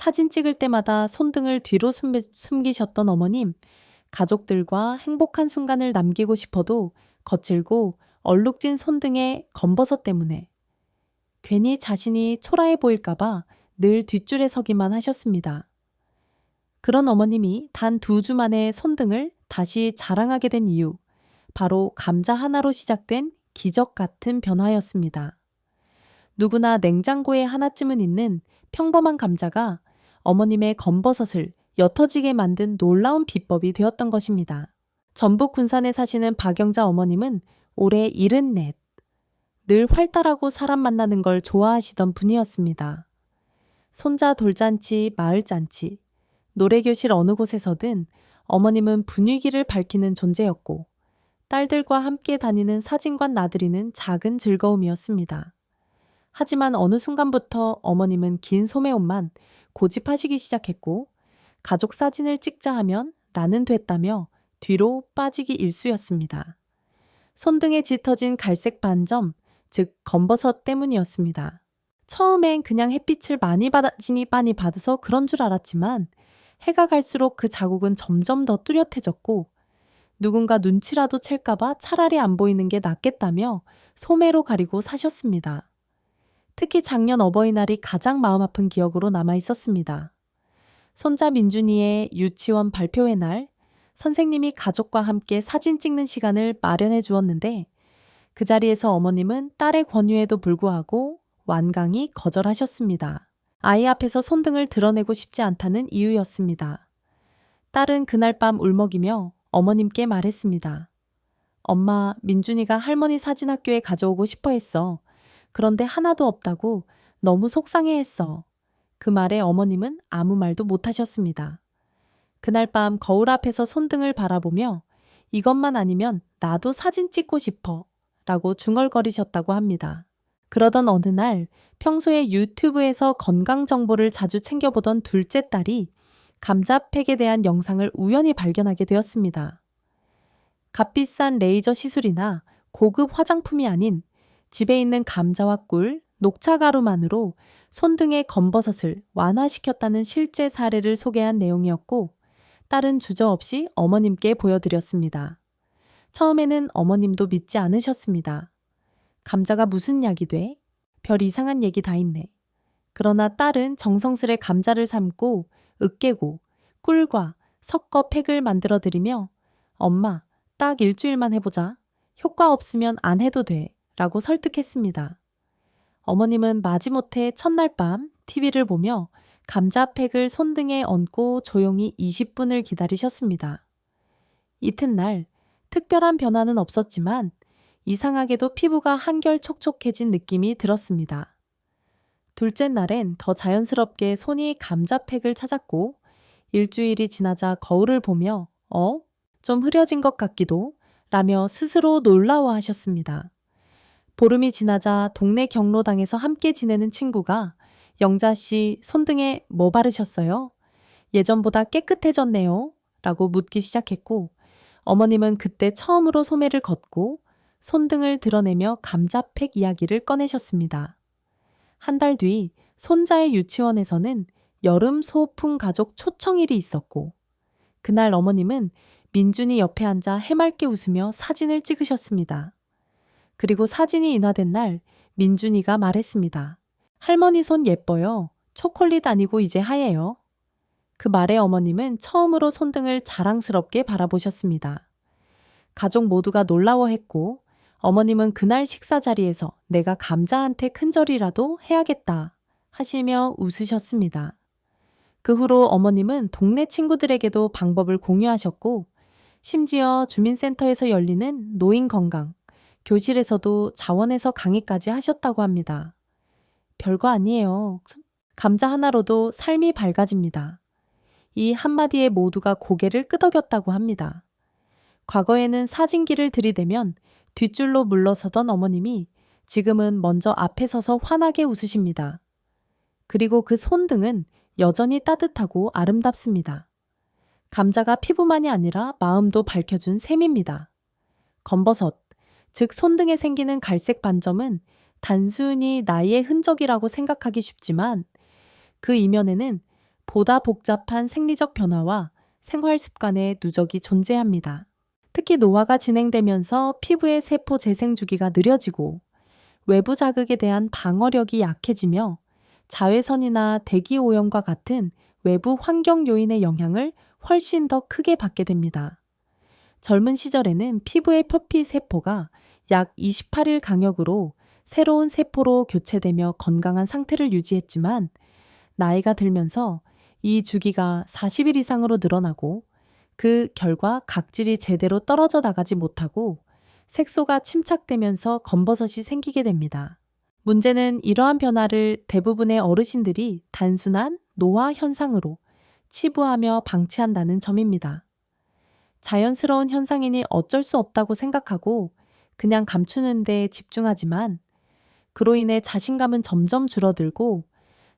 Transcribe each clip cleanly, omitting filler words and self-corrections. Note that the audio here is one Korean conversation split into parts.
사진 찍을 때마다 손등을 뒤로 숨기셨던 어머님, 가족들과 행복한 순간을 남기고 싶어도 거칠고 얼룩진 손등의 검버섯 때문에 괜히 자신이 초라해 보일까봐 늘 뒷줄에 서기만 하셨습니다. 그런 어머님이 단 2주 만에 손등을 다시 자랑하게 된 이유, 바로 감자 하나로 시작된 기적 같은 변화였습니다. 누구나 냉장고에 하나쯤은 있는 평범한 감자가 어머님의 검버섯을 옅어지게 만든 놀라운 비법이 되었던 것입니다. 전북 군산에 사시는 박영자 어머님은 올해 74, 늘 활달하고 사람 만나는 걸 좋아하시던 분이었습니다. 손자 돌잔치, 마을잔치, 노래교실 어느 곳에서든 어머님은 분위기를 밝히는 존재였고 딸들과 함께 다니는 사진관 나들이는 작은 즐거움이었습니다. 하지만 어느 순간부터 어머님은 긴 소매옷만 고집하시기 시작했고 가족 사진을 찍자 하면 나는 됐다며 뒤로 빠지기 일쑤였습니다. 손등에 짙어진 갈색 반점, 즉 검버섯 때문이었습니다. 처음엔 그냥 햇빛을 많이 받아서 그런 줄 알았지만 해가 갈수록 그 자국은 점점 더 뚜렷해졌고 누군가 눈치라도 챌까봐 차라리 안 보이는 게 낫겠다며 소매로 가리고 사셨습니다. 특히 작년 어버이날이 가장 마음 아픈 기억으로 남아 있었습니다. 손자 민준이의 유치원 발표회 날 선생님이 가족과 함께 사진 찍는 시간을 마련해 주었는데 그 자리에서 어머님은 딸의 권유에도 불구하고 완강히 거절하셨습니다. 아이 앞에서 손등을 드러내고 싶지 않다는 이유였습니다. 딸은 그날 밤 울먹이며 어머님께 말했습니다. 엄마, 민준이가 할머니 사진 학교에 가져오고 싶어 했어. 그런데 하나도 없다고 너무 속상해했어. 그 말에 어머님은 아무 말도 못하셨습니다. 그날 밤 거울 앞에서 손등을 바라보며 이것만 아니면 나도 사진 찍고 싶어 라고 중얼거리셨다고 합니다. 그러던 어느 날 평소에 유튜브에서 건강 정보를 자주 챙겨보던 둘째 딸이 감자팩에 대한 영상을 우연히 발견하게 되었습니다. 값비싼 레이저 시술이나 고급 화장품이 아닌 집에 있는 감자와 꿀, 녹차가루만으로 손등의 검버섯을 완화시켰다는 실제 사례를 소개한 내용이었고 딸은 주저없이 어머님께 보여드렸습니다. 처음에는 어머님도 믿지 않으셨습니다. 감자가 무슨 약이 돼? 별 이상한 얘기 다 있네. 그러나 딸은 정성스레 감자를 삶고 으깨고 꿀과 섞어 팩을 만들어드리며 엄마, 딱 일주일만 해보자. 효과 없으면 안 해도 돼. 라고 설득했습니다. 어머님은 마지못해 첫날 밤 TV를 보며 감자팩을 손등에 얹고 조용히 20분을 기다리셨습니다. 이튿날 특별한 변화는 없었지만 이상하게도 피부가 한결 촉촉해진 느낌이 들었습니다. 둘째 날엔 더 자연스럽게 손이 감자팩을 찾았고 일주일이 지나자 거울을 보며 좀 흐려진 것 같기도 라며 스스로 놀라워하셨습니다. 보름이 지나자 동네 경로당에서 함께 지내는 친구가 영자씨 손등에 뭐 바르셨어요? 예전보다 깨끗해졌네요. 라고 묻기 시작했고 어머님은 그때 처음으로 소매를 걷고 손등을 드러내며 감자팩 이야기를 꺼내셨습니다. 한 달 뒤 손자의 유치원에서는 여름 소풍 가족 초청일이 있었고 그날 어머님은 민준이 옆에 앉아 해맑게 웃으며 사진을 찍으셨습니다. 그리고 사진이 인화된 날 민준이가 말했습니다. 할머니 손 예뻐요. 초콜릿 아니고 이제 하얘요. 그 말에 어머님은 처음으로 손등을 자랑스럽게 바라보셨습니다. 가족 모두가 놀라워했고 어머님은 그날 식사 자리에서 내가 감자한테 큰절이라도 해야겠다 하시며 웃으셨습니다. 그 후로 어머님은 동네 친구들에게도 방법을 공유하셨고 심지어 주민센터에서 열리는 노인건강, 교실에서도 자원에서 강의까지 하셨다고 합니다. 별거 아니에요. 감자 하나로도 삶이 밝아집니다. 이 한마디에 모두가 고개를 끄덕였다고 합니다. 과거에는 사진기를 들이대면 뒷줄로 물러서던 어머님이 지금은 먼저 앞에 서서 환하게 웃으십니다. 그리고 그 손등은 여전히 따뜻하고 아름답습니다. 감자가 피부만이 아니라 마음도 밝혀준 셈입니다. 검버섯, 즉 손등에 생기는 갈색 반점은 단순히 나이의 흔적이라고 생각하기 쉽지만 그 이면에는 보다 복잡한 생리적 변화와 생활 습관의 누적이 존재합니다. 특히 노화가 진행되면서 피부의 세포 재생 주기가 느려지고 외부 자극에 대한 방어력이 약해지며 자외선이나 대기 오염과 같은 외부 환경 요인의 영향을 훨씬 더 크게 받게 됩니다. 젊은 시절에는 피부의 표피 세포가 약 28일 간격으로 새로운 세포로 교체되며 건강한 상태를 유지했지만 나이가 들면서 이 주기가 40일 이상으로 늘어나고 그 결과 각질이 제대로 떨어져 나가지 못하고 색소가 침착되면서 검버섯이 생기게 됩니다. 문제는 이러한 변화를 대부분의 어르신들이 단순한 노화 현상으로 치부하며 방치한다는 점입니다. 자연스러운 현상이니 어쩔 수 없다고 생각하고 그냥 감추는 데 집중하지만 그로 인해 자신감은 점점 줄어들고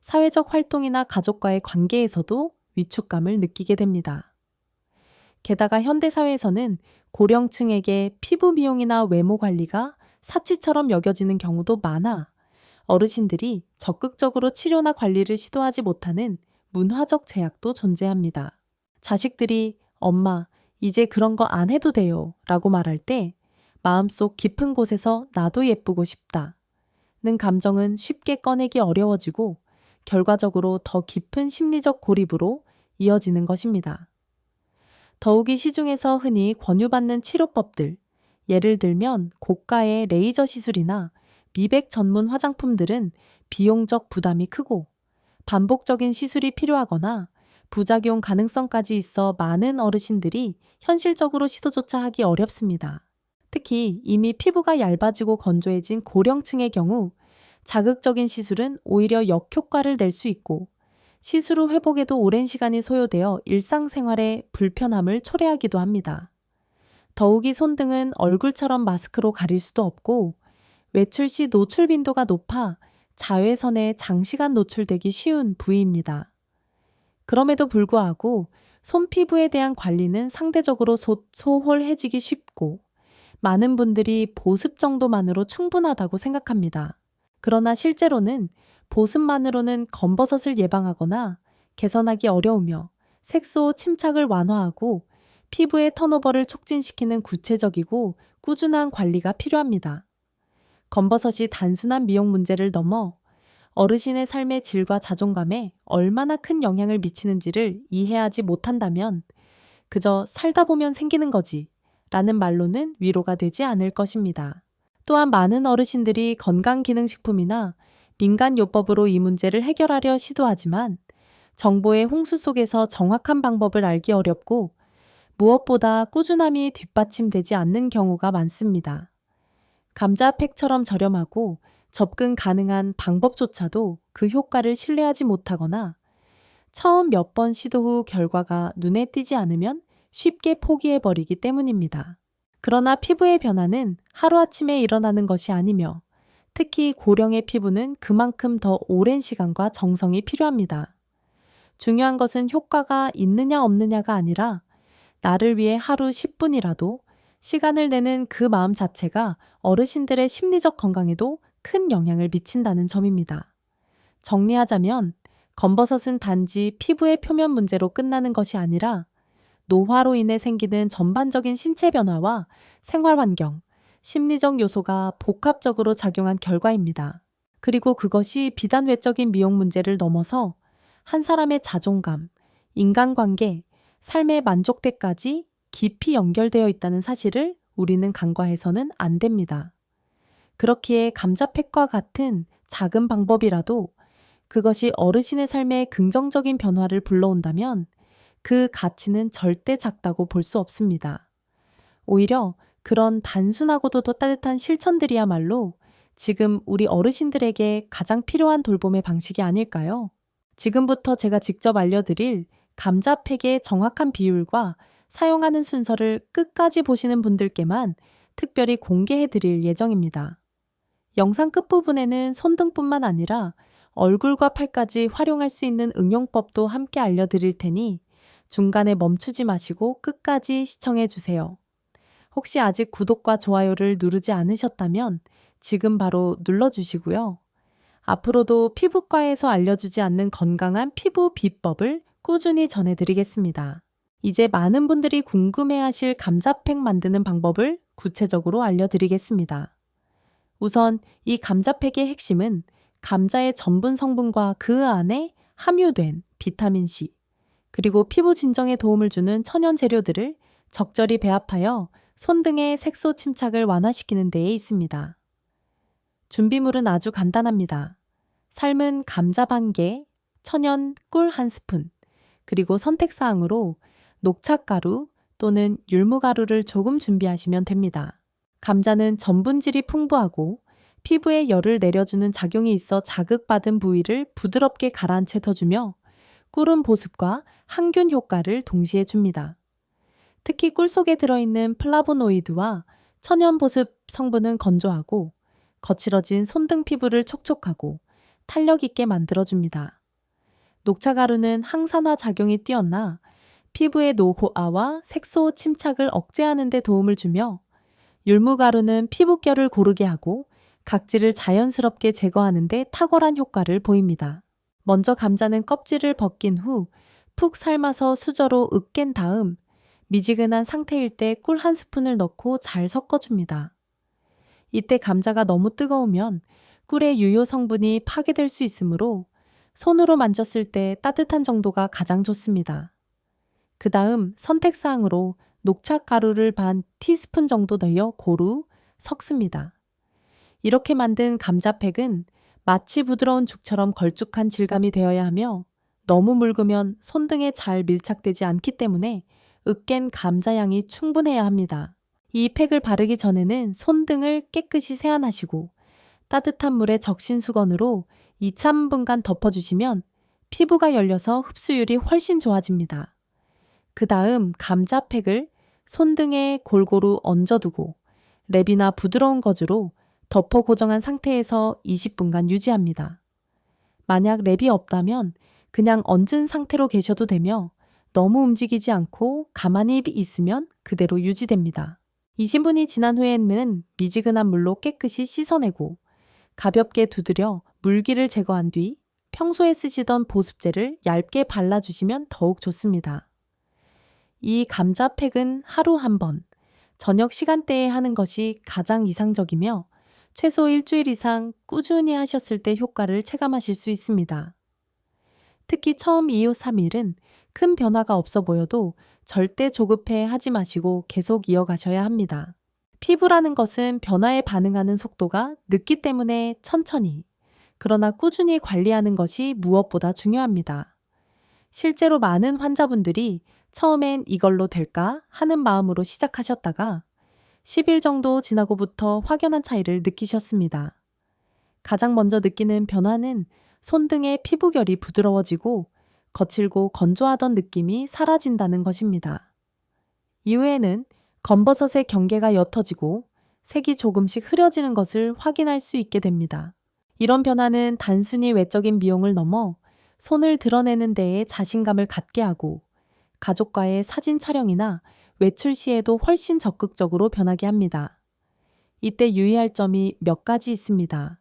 사회적 활동이나 가족과의 관계에서도 위축감을 느끼게 됩니다. 게다가 현대사회에서는 고령층에게 피부 미용이나 외모 관리가 사치처럼 여겨지는 경우도 많아 어르신들이 적극적으로 치료나 관리를 시도하지 못하는 문화적 제약도 존재합니다. 자식들이 엄마, 이제 그런 거 안 해도 돼요 라고 말할 때 마음속 깊은 곳에서 나도 예쁘고 싶다 는 감정은 쉽게 꺼내기 어려워지고 결과적으로 더 깊은 심리적 고립으로 이어지는 것입니다. 더욱이 시중에서 흔히 권유받는 치료법들, 예를 들면 고가의 레이저 시술이나 미백 전문 화장품들은 비용적 부담이 크고 반복적인 시술이 필요하거나 부작용 가능성까지 있어 많은 어르신들이 현실적으로 시도조차 하기 어렵습니다. 특히 이미 피부가 얇아지고 건조해진 고령층의 경우 자극적인 시술은 오히려 역효과를 낼 수 있고 시술 후 회복에도 오랜 시간이 소요되어 일상생활에 불편함을 초래하기도 합니다. 더욱이 손등은 얼굴처럼 마스크로 가릴 수도 없고 외출 시 노출 빈도가 높아 자외선에 장시간 노출되기 쉬운 부위입니다. 그럼에도 불구하고 손 피부에 대한 관리는 상대적으로 소홀해지기 쉽고 많은 분들이 보습 정도만으로 충분하다고 생각합니다. 그러나 실제로는 보습만으로는 검버섯을 예방하거나 개선하기 어려우며 색소 침착을 완화하고 피부의 턴오버를 촉진시키는 구체적이고 꾸준한 관리가 필요합니다. 검버섯이 단순한 미용 문제를 넘어 어르신의 삶의 질과 자존감에 얼마나 큰 영향을 미치는지를 이해하지 못한다면 그저 살다 보면 생기는 거지 라는 말로는 위로가 되지 않을 것입니다. 또한 많은 어르신들이 건강기능식품이나 민간요법으로 이 문제를 해결하려 시도하지만 정보의 홍수 속에서 정확한 방법을 알기 어렵고 무엇보다 꾸준함이 뒷받침되지 않는 경우가 많습니다. 감자팩처럼 저렴하고 접근 가능한 방법조차도 그 효과를 신뢰하지 못하거나 처음 몇 번 시도 후 결과가 눈에 띄지 않으면 쉽게 포기해버리기 때문입니다. 그러나 피부의 변화는 하루아침에 일어나는 것이 아니며 특히 고령의 피부는 그만큼 더 오랜 시간과 정성이 필요합니다. 중요한 것은 효과가 있느냐 없느냐가 아니라 나를 위해 하루 10분이라도 시간을 내는 그 마음 자체가 어르신들의 심리적 건강에도 큰 영향을 미친다는 점입니다. 정리하자면 검버섯은 단지 피부의 표면 문제로 끝나는 것이 아니라 노화로 인해 생기는 전반적인 신체 변화와 생활 환경, 심리적 요소가 복합적으로 작용한 결과입니다. 그리고 그것이 비단 외적인 미용 문제를 넘어서 한 사람의 자존감, 인간관계, 삶의 만족대까지 깊이 연결되어 있다는 사실을 우리는 간과해서는 안 됩니다. 그렇기에 감자팩과 같은 작은 방법이라도 그것이 어르신의 삶에 긍정적인 변화를 불러온다면 그 가치는 절대 작다고 볼 수 없습니다. 오히려 그런 단순하고도 더 따뜻한 실천들이야말로 지금 우리 어르신들에게 가장 필요한 돌봄의 방식이 아닐까요? 지금부터 제가 직접 알려드릴 감자팩의 정확한 비율과 사용하는 순서를 끝까지 보시는 분들께만 특별히 공개해 드릴 예정입니다. 영상 끝부분에는 손등뿐만 아니라 얼굴과 팔까지 활용할 수 있는 응용법도 함께 알려드릴 테니 중간에 멈추지 마시고 끝까지 시청해 주세요. 혹시 아직 구독과 좋아요를 누르지 않으셨다면 지금 바로 눌러주시고요. 앞으로도 피부과에서 알려주지 않는 건강한 피부 비법을 꾸준히 전해드리겠습니다. 이제 많은 분들이 궁금해하실 감자팩 만드는 방법을 구체적으로 알려드리겠습니다. 우선 이 감자팩의 핵심은 감자의 전분 성분과 그 안에 함유된 비타민C, 그리고 피부 진정에 도움을 주는 천연 재료들을 적절히 배합하여 손등의 색소 침착을 완화시키는 데에 있습니다. 준비물은 아주 간단합니다. 삶은 감자 반 개, 천연 꿀 한 스푼, 그리고 선택사항으로 녹차가루 또는 율무가루를 조금 준비하시면 됩니다. 감자는 전분질이 풍부하고 피부에 열을 내려주는 작용이 있어 자극받은 부위를 부드럽게 가라앉혀 주며 꿀은 보습과 항균 효과를 동시에 줍니다. 특히 꿀 속에 들어있는 플라보노이드와 천연 보습 성분은 건조하고 거칠어진 손등 피부를 촉촉하고 탄력 있게 만들어줍니다. 녹차가루는 항산화 작용이 뛰어나 피부의 노화와 색소 침착을 억제하는 데 도움을 주며 율무가루는 피부결을 고르게 하고 각질을 자연스럽게 제거하는 데 탁월한 효과를 보입니다. 먼저 감자는 껍질을 벗긴 후 푹 삶아서 수저로 으깬 다음 미지근한 상태일 때 꿀 한 스푼을 넣고 잘 섞어줍니다. 이때 감자가 너무 뜨거우면 꿀의 유효 성분이 파괴될 수 있으므로 손으로 만졌을 때 따뜻한 정도가 가장 좋습니다. 그 다음 선택사항으로 녹차가루를 반 티스푼 정도 넣어 고루 섞습니다. 이렇게 만든 감자팩은 마치 부드러운 죽처럼 걸쭉한 질감이 되어야 하며 너무 묽으면 손등에 잘 밀착되지 않기 때문에 으깬 감자 양이 충분해야 합니다. 이 팩을 바르기 전에는 손등을 깨끗이 세안하시고 따뜻한 물에 적신 수건으로 2, 3분간 덮어주시면 피부가 열려서 흡수율이 훨씬 좋아집니다. 그 다음 감자팩을 손등에 골고루 얹어두고 랩이나 부드러운 거즈로 덮어 고정한 상태에서 20분간 유지합니다. 만약 랩이 없다면 그냥 얹은 상태로 계셔도 되며 너무 움직이지 않고 가만히 있으면 그대로 유지됩니다. 20분이 지난 후에는 미지근한 물로 깨끗이 씻어내고 가볍게 두드려 물기를 제거한 뒤 평소에 쓰시던 보습제를 얇게 발라주시면 더욱 좋습니다. 이 감자팩은 하루 한 번, 저녁 시간대에 하는 것이 가장 이상적이며 최소 일주일 이상 꾸준히 하셨을 때 효과를 체감하실 수 있습니다. 특히 처음 2, 3일은 큰 변화가 없어 보여도 절대 조급해 하지 마시고 계속 이어가셔야 합니다. 피부라는 것은 변화에 반응하는 속도가 늦기 때문에 천천히, 그러나 꾸준히 관리하는 것이 무엇보다 중요합니다. 실제로 많은 환자분들이 처음엔 이걸로 될까 하는 마음으로 시작하셨다가 10일 정도 지나고부터 확연한 차이를 느끼셨습니다. 가장 먼저 느끼는 변화는 손등의 피부결이 부드러워지고 거칠고 건조하던 느낌이 사라진다는 것입니다. 이후에는 검버섯의 경계가 옅어지고 색이 조금씩 흐려지는 것을 확인할 수 있게 됩니다. 이런 변화는 단순히 외적인 미용을 넘어 손을 드러내는 데에 자신감을 갖게 하고 가족과의 사진 촬영이나 외출 시에도 훨씬 적극적으로 변하게 합니다. 이때 유의할 점이 몇 가지 있습니다.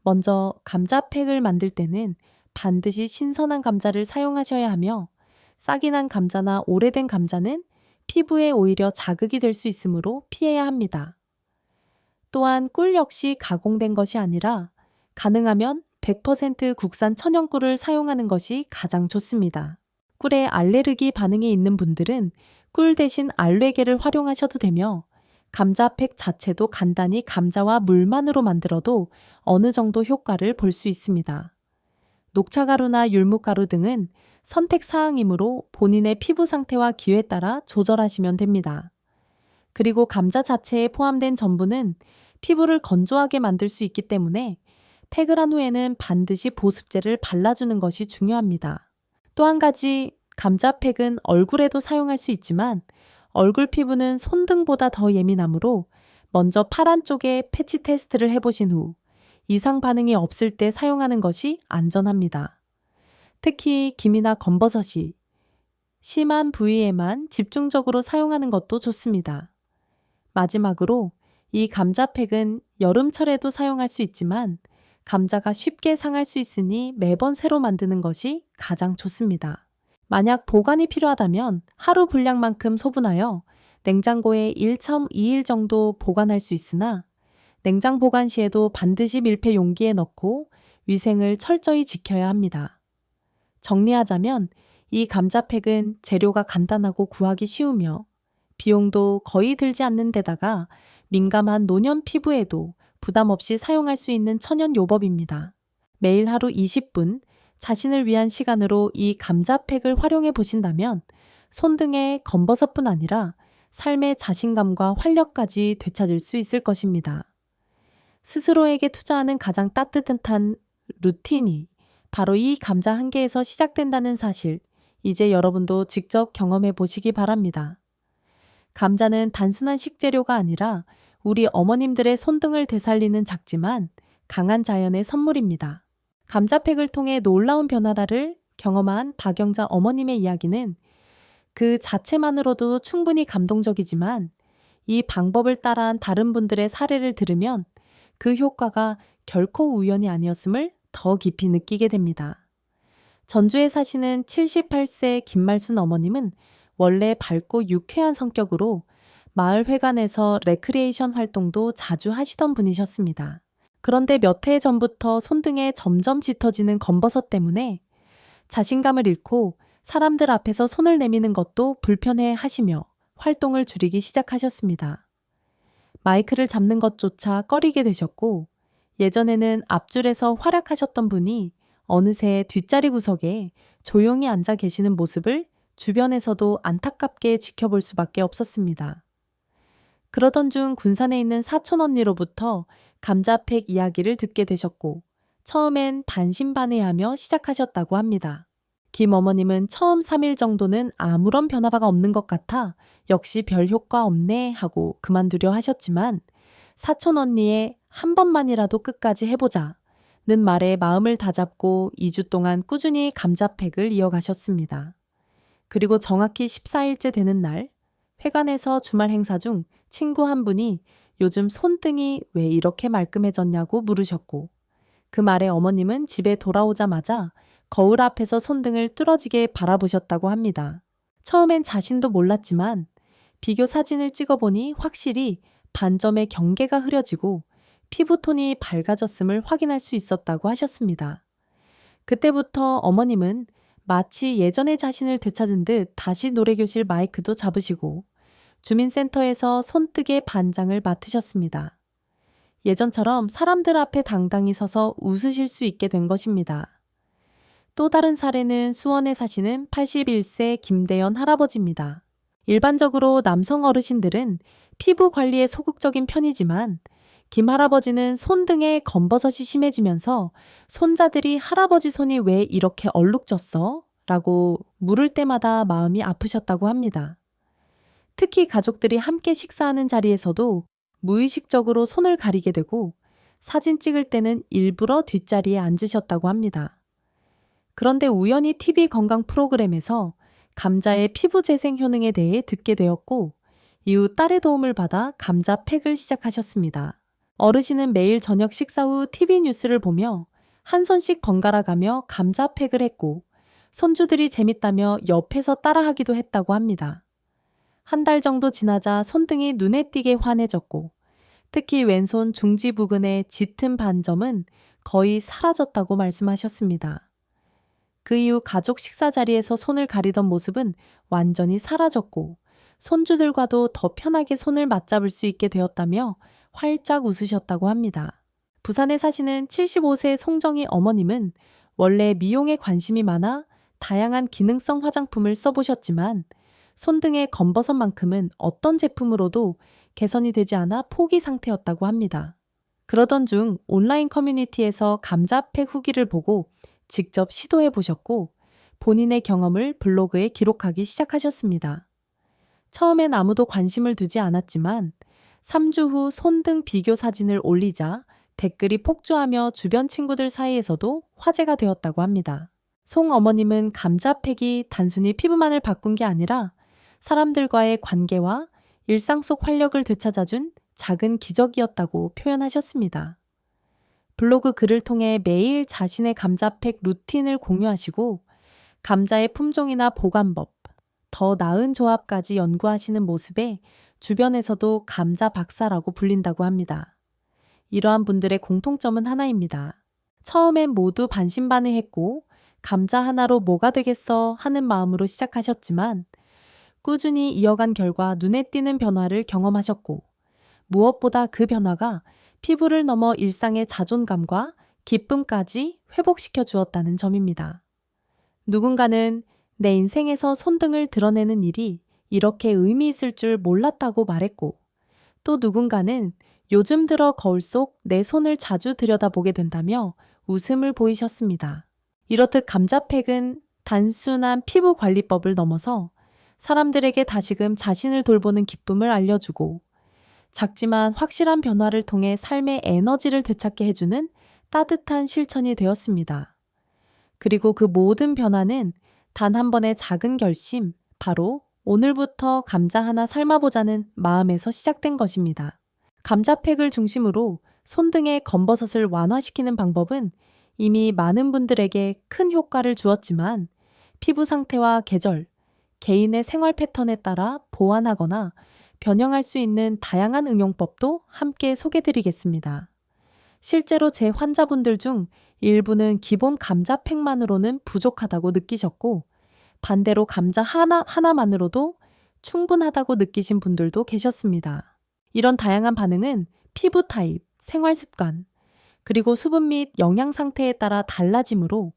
먼저 감자팩을 만들 때는 반드시 신선한 감자를 사용하셔야 하며 싹이 난 감자나 오래된 감자는 피부에 오히려 자극이 될 수 있으므로 피해야 합니다. 또한 꿀 역시 가공된 것이 아니라 가능하면 100% 국산 천연꿀을 사용하는 것이 가장 좋습니다. 꿀에 알레르기 반응이 있는 분들은 꿀 대신 알레게를 활용하셔도 되며 감자팩 자체도 간단히 감자와 물만으로 만들어도 어느 정도 효과를 볼 수 있습니다. 녹차가루나 율무가루 등은 선택 사항이므로 본인의 피부 상태와 기호에 따라 조절하시면 됩니다. 그리고 감자 자체에 포함된 전분은 피부를 건조하게 만들 수 있기 때문에 팩을 한 후에는 반드시 보습제를 발라주는 것이 중요합니다. 또 한 가지, 감자팩은 얼굴에도 사용할 수 있지만 얼굴 피부는 손등보다 더 예민하므로 먼저 팔 안쪽에 패치 테스트를 해보신 후 이상 반응이 없을 때 사용하는 것이 안전합니다. 특히 김이나 검버섯이 심한 부위에만 집중적으로 사용하는 것도 좋습니다. 마지막으로 이 감자팩은 여름철에도 사용할 수 있지만 감자가 쉽게 상할 수 있으니 매번 새로 만드는 것이 가장 좋습니다. 만약 보관이 필요하다면 하루 분량만큼 소분하여 냉장고에 1.2일 정도 보관할 수 있으나 냉장 보관 시에도 반드시 밀폐 용기에 넣고 위생을 철저히 지켜야 합니다. 정리하자면 이 감자팩은 재료가 간단하고 구하기 쉬우며 비용도 거의 들지 않는 데다가 민감한 노년 피부에도 부담 없이 사용할 수 있는 천연 요법입니다. 매일 하루 20분 자신을 위한 시간으로 이 감자팩을 활용해 보신다면 손등의 검버섯뿐 아니라 삶의 자신감과 활력까지 되찾을 수 있을 것입니다. 스스로에게 투자하는 가장 따뜻한 루틴이 바로 이 감자 한 개에서 시작된다는 사실, 이제 여러분도 직접 경험해 보시기 바랍니다. 감자는 단순한 식재료가 아니라 우리 어머님들의 손등을 되살리는 작지만 강한 자연의 선물입니다. 감자팩을 통해 놀라운 변화를 경험한 박영자 어머님의 이야기는 그 자체만으로도 충분히 감동적이지만 이 방법을 따라한 다른 분들의 사례를 들으면 그 효과가 결코 우연이 아니었음을 더 깊이 느끼게 됩니다. 전주에 사시는 78세 김말순 어머님은 원래 밝고 유쾌한 성격으로 마을 회관에서 레크리에이션 활동도 자주 하시던 분이셨습니다. 그런데 몇 해 전부터 손등에 점점 짙어지는 검버섯 때문에 자신감을 잃고 사람들 앞에서 손을 내미는 것도 불편해 하시며 활동을 줄이기 시작하셨습니다. 마이크를 잡는 것조차 꺼리게 되셨고 예전에는 앞줄에서 활약하셨던 분이 어느새 뒷자리 구석에 조용히 앉아 계시는 모습을 주변에서도 안타깝게 지켜볼 수밖에 없었습니다. 그러던 중 군산에 있는 사촌 언니로부터 감자팩 이야기를 듣게 되셨고 처음엔 반신반의하며 시작하셨다고 합니다. 김 어머님은 처음 3일 정도는 아무런 변화가 없는 것 같아 역시 별 효과 없네 하고 그만두려 하셨지만 사촌 언니의 한 번만이라도 끝까지 해보자 는 말에 마음을 다잡고 2주 동안 꾸준히 감자팩을 이어가셨습니다. 그리고 정확히 14일째 되는 날 회관에서 주말 행사 중 친구 한 분이 요즘 손등이 왜 이렇게 말끔해졌냐고 물으셨고 그 말에 어머님은 집에 돌아오자마자 거울 앞에서 손등을 뚫어지게 바라보셨다고 합니다. 처음엔 자신도 몰랐지만 비교 사진을 찍어보니 확실히 반점의 경계가 흐려지고 피부톤이 밝아졌음을 확인할 수 있었다고 하셨습니다. 그때부터 어머님은 마치 예전의 자신을 되찾은 듯 다시 노래교실 마이크도 잡으시고 주민센터에서 손뜨개 반장을 맡으셨습니다. 예전처럼 사람들 앞에 당당히 서서 웃으실 수 있게 된 것입니다. 또 다른 사례는 수원에 사시는 81세 김대연 할아버지입니다. 일반적으로 남성 어르신들은 피부 관리에 소극적인 편이지만 김 할아버지는 손등에 검버섯이 심해지면서 손자들이 할아버지 손이 왜 이렇게 얼룩졌어? 라고 물을 때마다 마음이 아프셨다고 합니다. 특히 가족들이 함께 식사하는 자리에서도 무의식적으로 손을 가리게 되고 사진 찍을 때는 일부러 뒷자리에 앉으셨다고 합니다. 그런데 우연히 TV 건강 프로그램에서 감자의 피부 재생 효능에 대해 듣게 되었고 이후 딸의 도움을 받아 감자팩을 시작하셨습니다. 어르신은 매일 저녁 식사 후 TV 뉴스를 보며 한 손씩 번갈아 가며 감자팩을 했고 손주들이 재밌다며 옆에서 따라하기도 했다고 합니다. 한 달 정도 지나자 손등이 눈에 띄게 환해졌고 특히 왼손 중지 부근의 짙은 반점은 거의 사라졌다고 말씀하셨습니다. 그 이후 가족 식사 자리에서 손을 가리던 모습은 완전히 사라졌고 손주들과도 더 편하게 손을 맞잡을 수 있게 되었다며 활짝 웃으셨다고 합니다. 부산에 사시는 75세 송정희 어머님은 원래 미용에 관심이 많아 다양한 기능성 화장품을 써보셨지만 손등의 검버섯만큼은 어떤 제품으로도 개선이 되지 않아 포기 상태였다고 합니다. 그러던 중 온라인 커뮤니티에서 감자팩 후기를 보고 직접 시도해 보셨고 본인의 경험을 블로그에 기록하기 시작하셨습니다. 처음엔 아무도 관심을 두지 않았지만 3주 후 손등 비교 사진을 올리자 댓글이 폭주하며 주변 친구들 사이에서도 화제가 되었다고 합니다. 송 어머님은 감자팩이 단순히 피부만을 바꾼 게 아니라 사람들과의 관계와 일상 속 활력을 되찾아준 작은 기적이었다고 표현하셨습니다. 블로그 글을 통해 매일 자신의 감자팩 루틴을 공유하시고 감자의 품종이나 보관법, 더 나은 조합까지 연구하시는 모습에 주변에서도 감자 박사라고 불린다고 합니다. 이러한 분들의 공통점은 하나입니다. 처음엔 모두 반신반의했고 감자 하나로 뭐가 되겠어 하는 마음으로 시작하셨지만 꾸준히 이어간 결과 눈에 띄는 변화를 경험하셨고 무엇보다 그 변화가 피부를 넘어 일상의 자존감과 기쁨까지 회복시켜 주었다는 점입니다. 누군가는 내 인생에서 손등을 드러내는 일이 이렇게 의미 있을 줄 몰랐다고 말했고 또 누군가는 요즘 들어 거울 속 내 손을 자주 들여다보게 된다며 웃음을 보이셨습니다. 이렇듯 감자팩은 단순한 피부 관리법을 넘어서 사람들에게 다시금 자신을 돌보는 기쁨을 알려주고 작지만 확실한 변화를 통해 삶의 에너지를 되찾게 해주는 따뜻한 실천이 되었습니다. 그리고 그 모든 변화는 단 한 번의 작은 결심, 바로 오늘부터 감자 하나 삶아보자는 마음에서 시작된 것입니다. 감자팩을 중심으로 손등의 검버섯을 완화시키는 방법은 이미 많은 분들에게 큰 효과를 주었지만 피부 상태와 계절, 개인의 생활 패턴에 따라 보완하거나 변형할 수 있는 다양한 응용법도 함께 소개드리겠습니다. 실제로 제 환자분들 중 일부는 기본 감자팩만으로는 부족하다고 느끼셨고 반대로 감자 하나만으로도 충분하다고 느끼신 분들도 계셨습니다. 이런 다양한 반응은 피부 타입, 생활 습관, 그리고 수분 및 영양 상태에 따라 달라지므로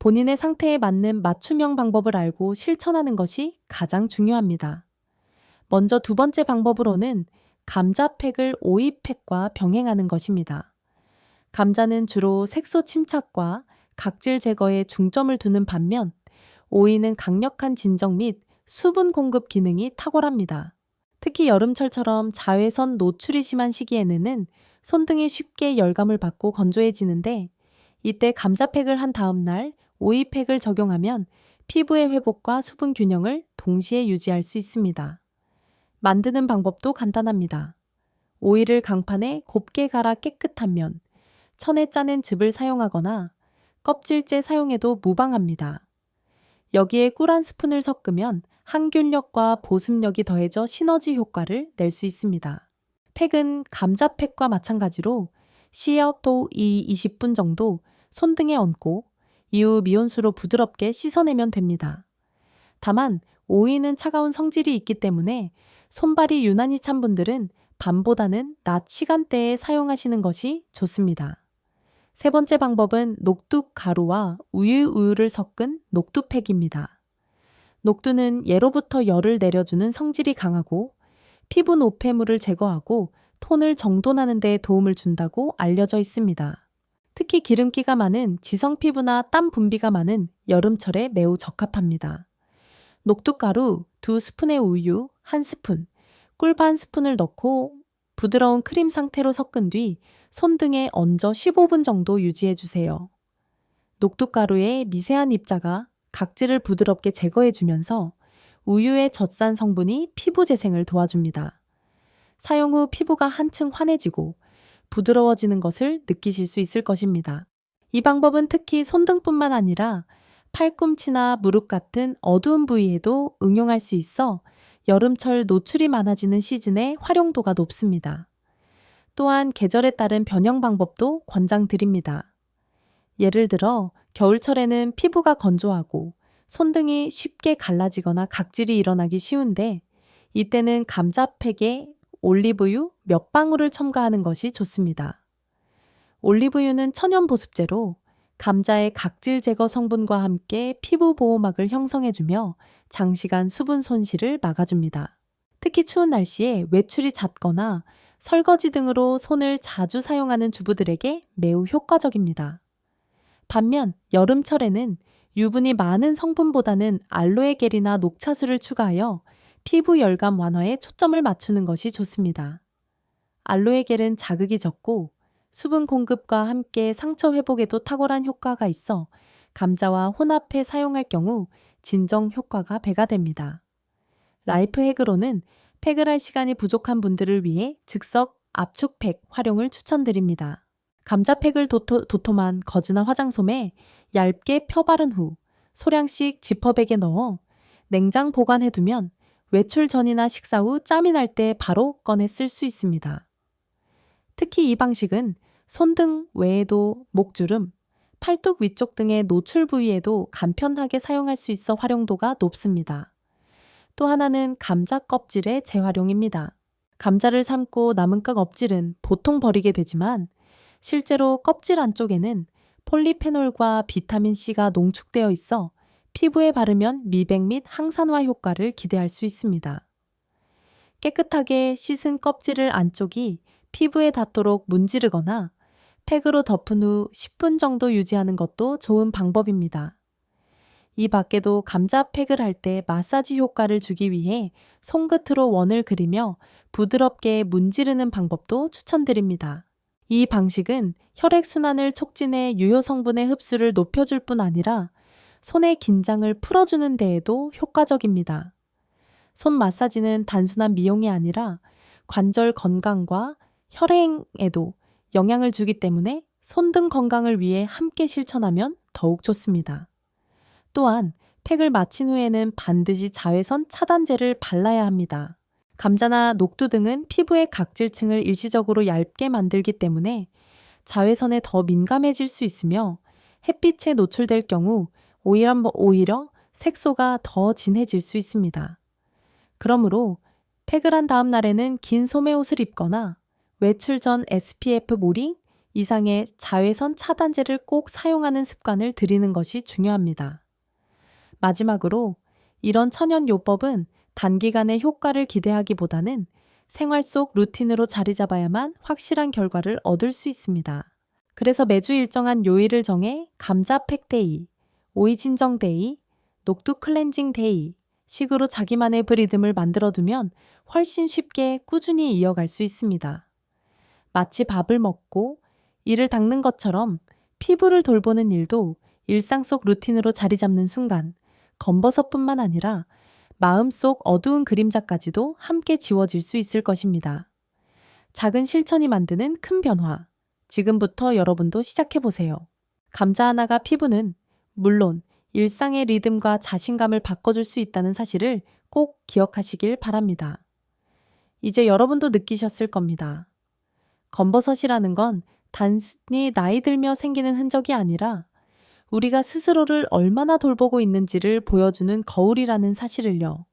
본인의 상태에 맞는 맞춤형 방법을 알고 실천하는 것이 가장 중요합니다. 먼저 두 번째 방법으로는 감자팩을 오이팩과 병행하는 것입니다. 감자는 주로 색소 침착과 각질 제거에 중점을 두는 반면 오이는 강력한 진정 및 수분 공급 기능이 탁월합니다. 특히 여름철처럼 자외선 노출이 심한 시기에는 손등이 쉽게 열감을 받고 건조해지는데 이때 감자팩을 한 다음 날 오이팩을 적용하면 피부의 회복과 수분 균형을 동시에 유지할 수 있습니다. 만드는 방법도 간단합니다. 오이를 강판에 곱게 갈아 깨끗한 면, 천에 짜낸 즙을 사용하거나 껍질째 사용해도 무방합니다. 여기에 꿀 한 스푼을 섞으면 항균력과 보습력이 더해져 시너지 효과를 낼 수 있습니다. 팩은 감자팩과 마찬가지로 시어도 20분 정도 손등에 얹고 이후 미온수로 부드럽게 씻어내면 됩니다. 다만 오이는 차가운 성질이 있기 때문에 손발이 유난히 찬 분들은 밤보다는 낮 시간대에 사용하시는 것이 좋습니다. 세 번째 방법은 녹두 가루와 우유를 섞은 녹두팩입니다. 녹두는 예로부터 열을 내려주는 성질이 강하고 피부 노폐물을 제거하고 톤을 정돈하는 데 도움을 준다고 알려져 있습니다. 특히 기름기가 많은 지성 피부나 땀 분비가 많은 여름철에 매우 적합합니다. 녹두가루 2스푼의 우유 1스푼, 꿀 반 스푼을 넣고 부드러운 크림 상태로 섞은 뒤 손등에 얹어 15분 정도 유지해 주세요. 녹두가루의 미세한 입자가 각질을 부드럽게 제거해 주면서 우유의 젖산 성분이 피부 재생을 도와줍니다. 사용 후 피부가 한층 환해지고 부드러워지는 것을 느끼실 수 있을 것입니다. 이 방법은 특히 손등뿐만 아니라 팔꿈치나 무릎 같은 어두운 부위에도 응용할 수 있어 여름철 노출이 많아지는 시즌에 활용도가 높습니다. 또한 계절에 따른 변형 방법도 권장드립니다. 예를 들어 겨울철에는 피부가 건조하고 손등이 쉽게 갈라지거나 각질이 일어나기 쉬운데 이때는 감자팩에 올리브유 몇 방울을 첨가하는 것이 좋습니다. 올리브유는 천연 보습제로 감자의 각질 제거 성분과 함께 피부 보호막을 형성해주며 장시간 수분 손실을 막아줍니다. 특히 추운 날씨에 외출이 잦거나 설거지 등으로 손을 자주 사용하는 주부들에게 매우 효과적입니다. 반면 여름철에는 유분이 많은 성분보다는 알로에 겔이나 녹차수를 추가하여 피부 열감 완화에 초점을 맞추는 것이 좋습니다. 알로에 겔은 자극이 적고 수분 공급과 함께 상처 회복에도 탁월한 효과가 있어 감자와 혼합해 사용할 경우 진정 효과가 배가 됩니다. 라이프헥으로는 팩을 할 시간이 부족한 분들을 위해 즉석 압축팩 활용을 추천드립니다. 감자팩을 도톰한 거즈나 화장솜에 얇게 펴바른 후 소량씩 지퍼백에 넣어 냉장 보관해두면 외출 전이나 식사 후 짬이 날 때 바로 꺼내 쓸 수 있습니다. 특히 이 방식은 손등 외에도 목주름, 팔뚝 위쪽 등의 노출 부위에도 간편하게 사용할 수 있어 활용도가 높습니다. 또 하나는 감자 껍질의 재활용입니다. 감자를 삶고 남은 깍 껍질은 보통 버리게 되지만 실제로 껍질 안쪽에는 폴리페놀과 비타민C가 농축되어 있어 피부에 바르면 미백 및 항산화 효과를 기대할 수 있습니다. 깨끗하게 씻은 껍질을 안쪽이 피부에 닿도록 문지르거나 팩으로 덮은 후 10분 정도 유지하는 것도 좋은 방법입니다. 이 밖에도 감자 팩을 할 때 마사지 효과를 주기 위해 손끝으로 원을 그리며 부드럽게 문지르는 방법도 추천드립니다. 이 방식은 혈액순환을 촉진해 유효 성분의 흡수를 높여줄 뿐 아니라 손의 긴장을 풀어주는 데에도 효과적입니다. 손 마사지는 단순한 미용이 아니라 관절 건강과 혈행에도 영향을 주기 때문에 손등 건강을 위해 함께 실천하면 더욱 좋습니다. 또한 팩을 마친 후에는 반드시 자외선 차단제를 발라야 합니다. 감자나 녹두 등은 피부의 각질층을 일시적으로 얇게 만들기 때문에 자외선에 더 민감해질 수 있으며 햇빛에 노출될 경우 오히려 색소가 더 진해질 수 있습니다. 그러므로 팩을 한 다음 날에는 긴 소매옷을 입거나 외출 전 SPF 모링 이상의 자외선 차단제를 꼭 사용하는 습관을 들이는 것이 중요합니다. 마지막으로 이런 천연 요법은 단기간에 효과를 기대하기보다는 생활 속 루틴으로 자리 잡아야만 확실한 결과를 얻을 수 있습니다. 그래서 매주 일정한 요일을 정해 감자팩 데이, 오이진정 데이, 녹두 클렌징 데이 식으로 자기만의 리듬을 만들어두면 훨씬 쉽게 꾸준히 이어갈 수 있습니다. 마치 밥을 먹고 이를 닦는 것처럼 피부를 돌보는 일도 일상 속 루틴으로 자리 잡는 순간 검버섯뿐만 아니라 마음속 어두운 그림자까지도 함께 지워질 수 있을 것입니다. 작은 실천이 만드는 큰 변화. 지금부터 여러분도 시작해보세요. 감자 하나가 피부는 물론 일상의 리듬과 자신감을 바꿔줄 수 있다는 사실을 꼭 기억하시길 바랍니다. 이제 여러분도 느끼셨을 겁니다. 검버섯이라는 건 단순히 나이 들며 생기는 흔적이 아니라 우리가 스스로를 얼마나 돌보고 있는지를 보여주는 거울이라는 사실을요.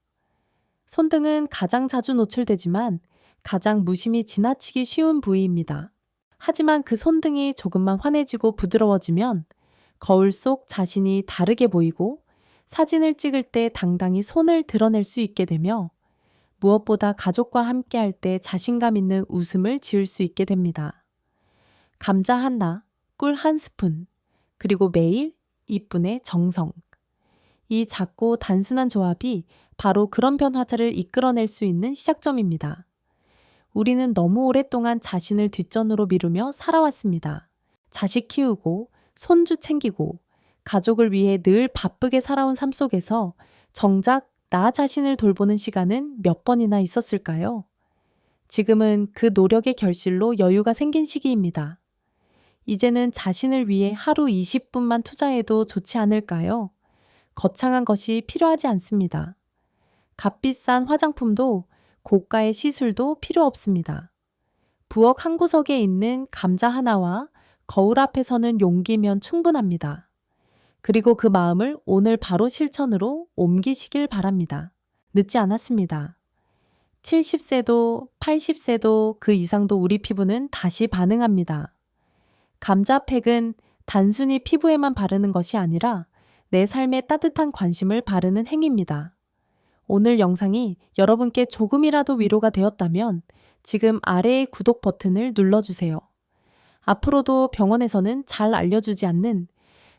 손등은 가장 자주 노출되지만 가장 무심히 지나치기 쉬운 부위입니다. 하지만 그 손등이 조금만 환해지고 부드러워지면 거울 속 자신이 다르게 보이고 사진을 찍을 때 당당히 손을 드러낼 수 있게 되며 무엇보다 가족과 함께할 때 자신감 있는 웃음을 지을 수 있게 됩니다. 감자 하나, 꿀 한 스푼, 그리고 매일 이뿐의 정성. 이 작고 단순한 조합이 바로 그런 변화를 이끌어낼 수 있는 시작점입니다. 우리는 너무 오랫동안 자신을 뒷전으로 미루며 살아왔습니다. 자식 키우고, 손주 챙기고, 가족을 위해 늘 바쁘게 살아온 삶 속에서 정작 나 자신을 돌보는 시간은 몇 번이나 있었을까요? 지금은 그 노력의 결실로 여유가 생긴 시기입니다. 이제는 자신을 위해 하루 20분만 투자해도 좋지 않을까요? 거창한 것이 필요하지 않습니다. 값비싼 화장품도 고가의 시술도 필요 없습니다. 부엌 한 구석에 있는 감자 하나와 거울 앞에 서는 용기면 충분합니다. 그리고 그 마음을 오늘 바로 실천으로 옮기시길 바랍니다. 늦지 않았습니다. 70세도 80세도 그 이상도 우리 피부는 다시 반응합니다. 감자팩은 단순히 피부에만 바르는 것이 아니라 내 삶에 따뜻한 관심을 바르는 행위입니다. 오늘 영상이 여러분께 조금이라도 위로가 되었다면 지금 아래의 구독 버튼을 눌러주세요. 앞으로도 병원에서는 잘 알려주지 않는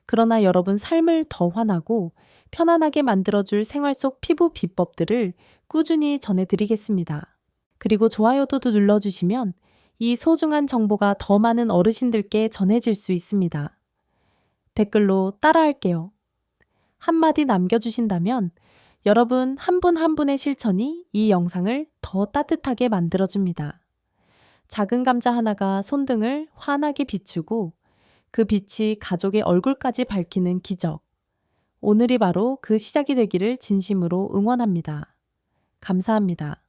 그러나 여러분 삶을 더 환하고 편안하게 만들어줄 생활 속 피부 비법들을 꾸준히 전해드리겠습니다. 그리고 좋아요도 눌러주시면 이 소중한 정보가 더 많은 어르신들께 전해질 수 있습니다. 댓글로 따라할게요. 한마디 남겨주신다면 여러분 한 분 한 분의 실천이 이 영상을 더 따뜻하게 만들어줍니다. 작은 감자 하나가 손등을 환하게 비추고 그 빛이 가족의 얼굴까지 밝히는 기적. 오늘이 바로 그 시작이 되기를 진심으로 응원합니다. 감사합니다.